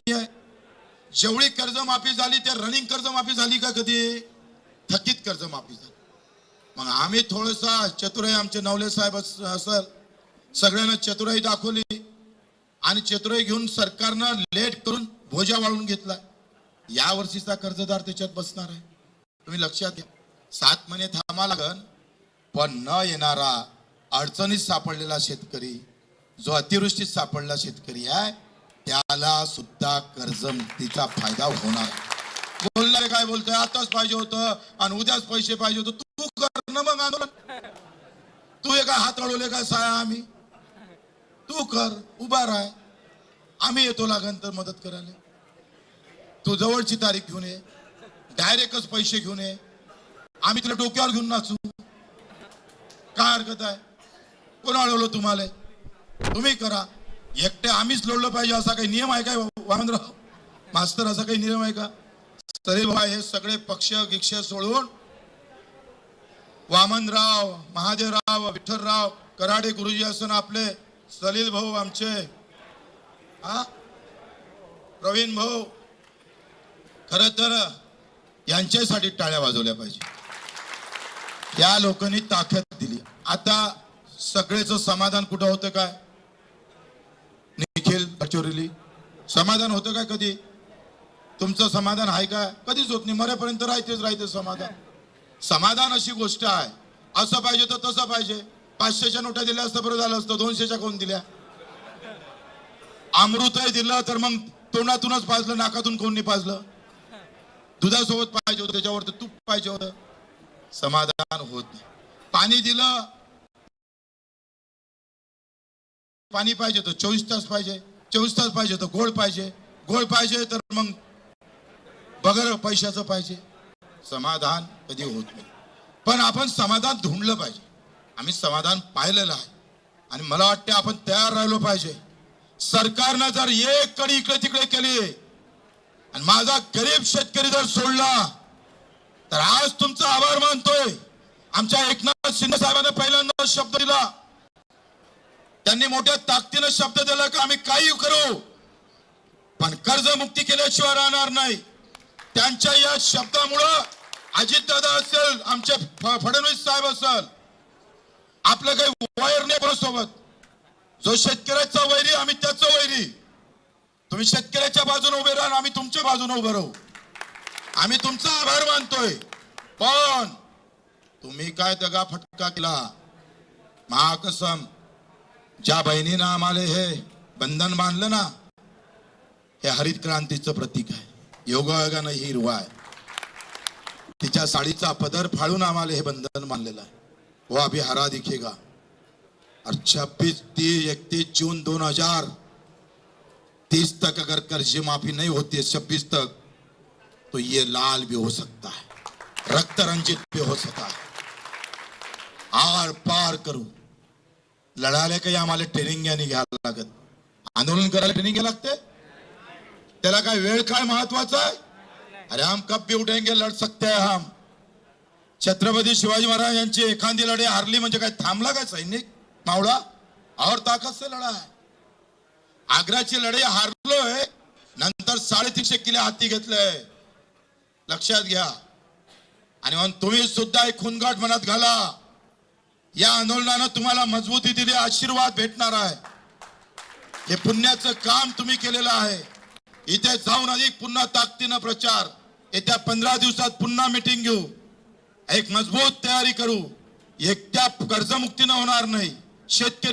नाहीये। जेवढी कर्जमाफी झाली त्या रनिंग कर्जमाफी झाली का कधी? थकीत कर्जमाफी झाली। मग आम्ही थोडंसा चतुराई, आमचे नवले साहेब असल सगळ्यांना चतुराई दाखवली आणि चतुराई घेऊन सरकारनं लेट करून भोजा वाढवून घेतला। या वर्षीचा कर्जदार त्याच्यात बसणार आहे। तुम्ही लक्षात घ्या, 7 महिने थांबा लागन, पण न येणारा अडचणीत सापडलेला शेतकरी, जो अतिवृष्टीत सापडला शेतकरी आहे, त्याला सुद्धा कर्जमुक्तीचा फायदा होणार। बोलणारे काय बोलतोय, आताच पाहिजे होतं आणि उद्याच पैसे पाहिजे होतं, तू कर ना मग आंदोलन। तू एका हात अडवले काय साया, आम्ही तू कर, उभा राह, आम्ही येतो लागन तर मदत करायला। तू जवळची तारीख घेऊन ये, डायरेक्टच पैसे घेऊन ये, आम्ही तुला डोक्यावर घेऊन नाचू, काय हरकत आहे? कोण अडवलं तुम्हाला? तुम्ही करा, एकटे आम्हीच लढलं पाहिजे असा काही नियम आहे काय वामनराव मास्तर? असा काही नियम आहे का? तरी बाबा हे सगळे पक्ष गिक्ष सोडून वामनराव, महादेवराव, विठ्ठलराव कराडे गुरुजी असून आपले सलील भाऊ आमचे, प्रवीण भाऊ, खरं तर यांच्यासाठी टाळ्या वाजवल्या पाहिजे। या लोकांनी ताकद दिली। आता सगळेच समाधान कुठं होतं काय? निखिल कचोरीली समाधान होतं काय कधी? तुमचं समाधान आहे का? कधीच होत नाही। मरेपर्यंत राहते समाधान। समाधान अशी गोष्ट आहे, असं पाहिजे तर तसं पाहिजे। 500च्या नोटा दिल्या असतं बरं झालं असतं, 200च्या कोण दिल्या? अमृतही दिलं तर मग तोंडातूनच पाजलं, नाकातून कोण नाही पाजलं? दुधासोबत पाहिजे होतं, त्याच्यावर तूप पाहिजे होतं, समाधान होत नाही। पाणी दिलं, पाणी पाहिजे तर 24 तास पाहिजे, 24 तास पाहिजे तर गोड पाहिजे, गोड पाहिजे तर मग बगर पैशाचं पाहिजे। समाधान कधी होत नाही। पण आपण समाधान ढूंढलं पाहिजे। आम्ही समाधान पाहिलेलं आहे आणि मला वाटते आपण तयार राहिलो पाहिजे। सरकारनं जर एक कडी इकडे तिकडे केली आणि माझा गरीब शेतकरी जर सोडला तर आज तुमचा आभार मानतोय। आमच्या एकनाथ शिंदे साहेबांनी पहिल्यांदा शब्द दिला, त्यांनी मोठ्या ताकदीने शब्द दिला की आम्ही काही करू पण कर्जमुक्ती केल्याशिवाय राहणार नाही। त्यांच्या या शब्दामुळं अजितदादा असेल, आमचे फडणवीस साहेब असेल, आपलं काही वायर नाही कोणासोबत। जो शेतकऱ्याचा वैरी आम्ही त्याचं वैरी। तुम्ही शेतकऱ्याच्या बाजूने उभे राहा, आम्ही तुमच्या बाजूने उभे राहू। आम्ही तुमचा आभार मानतोय, पण तुम्ही काय दगा फटका केला। महाकसम, ज्या बहिणीनं आम्हाला हे बंधन बांधलं ना, हे हरित क्रांतीचं प्रतीक आहे। योगायोगानं ही हिरवा आहे, तिच्या साडीचा पदर फाडून आम्हाला हे बंधन बांधलेलं आहे। वो अभी हरा दिखेगा। और 26, 30, 31 जून 2030 तक अगर कर्ज माफी नहीं होती है 26 तक, तो ये लाल भी हो सकता है, रक्त रंजित भी हो सकता है। आर पार करू। लढायला काही आम्हाला ट्रेनिंग नाही घ्यायला लागत, आंदोलन करायला ट्रेनिंग घ्यायला लागते। त्याला काय वेळ काय महत्वाचा आहे? अरे हम कब भी उठेंगे, लड़ सकते हैं हम। छत्रपती शिवाजी महाराज यांची एखादी लढाई हारली म्हणजे काय थांबला काय सैनिक मावळा? और ताकद से लढा है। आग्राची लढाई हारलोय, नंतर 350 किल्ले हाती घेतले, लक्षात घ्या। आणि म्हणून तुम्ही सुद्धा एक खूनगाठ मनात घाला। या आंदोलनानं तुम्हाला मजबूती दिली, आशीर्वाद भेटणार आहे। हे पुण्याचं काम तुम्ही केलेलं आहे। इथे जाऊन अधिक पुन्हा ताकदीनं प्रचार, येत्या 15 दिवसात पुन्हा मीटिंग घेऊ, एक मजबूत तयारी करू। एकट्या कर्जमुक्तीनं होणार नाही। शेतकरी